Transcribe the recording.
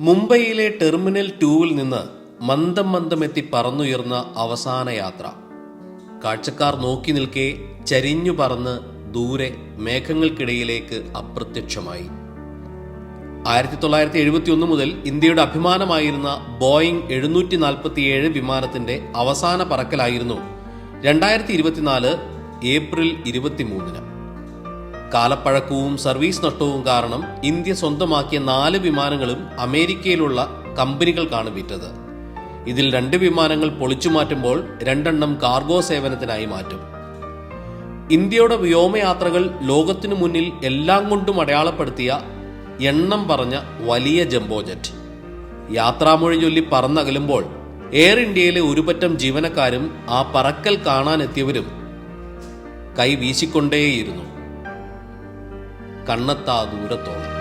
മുംബൈയിലെ ടെർമിനൽ 2-ൽ നിന്ന് മന്ദം മന്ദമെത്തി പറന്നുയർന്ന അവസാന യാത്ര. കാഴ്ചക്കാർ നോക്കി നിൽക്കെ ചരിഞ്ഞു പറന്ന് ദൂരെ മേഘങ്ങൾക്കിടയിലേക്ക് അപ്രത്യക്ഷമായി. 1971 മുതൽ ഇന്ത്യയുടെ അഭിമാനമായിരുന്ന ബോയിംഗ് 747 വിമാനത്തിന്റെ അവസാന പറക്കലായിരുന്നു 2024 ഏപ്രിൽ 23-ന്. കാലപ്പഴക്കവും സർവീസ് നഷ്ടവും കാരണം ഇന്ത്യ സ്വന്തമാക്കിയ 4 വിമാനങ്ങളും അമേരിക്കയിലുള്ള കമ്പനികൾക്കാണ് വിറ്റത്. ഇതിൽ 2 വിമാനങ്ങൾ പൊളിച്ചുമാറ്റുമ്പോൾ 2 എണ്ണം കാർഗോ സേവനത്തിനായി മാറ്റും. ഇന്ത്യയുടെ വ്യോമയാത്രകൾ ലോകത്തിനു മുന്നിൽ എല്ലാം കൊണ്ടും അടയാളപ്പെടുത്തിയ എണ്ണം പറഞ്ഞ വലിയ ജംബോ ജെറ്റ്. യാത്രാമൊഴി ചൊല്ലി പറന്നകലുമ്പോൾ എയർ ഇന്ത്യയിലെ ഒരുപറ്റം ജീവനക്കാരും ആ പറക്കൽ കാണാനെത്തിയവരും കൈ വീശിക്കൊണ്ടേയിരുന്നു കണ്ണെത്താ ദൂരത്തോളം.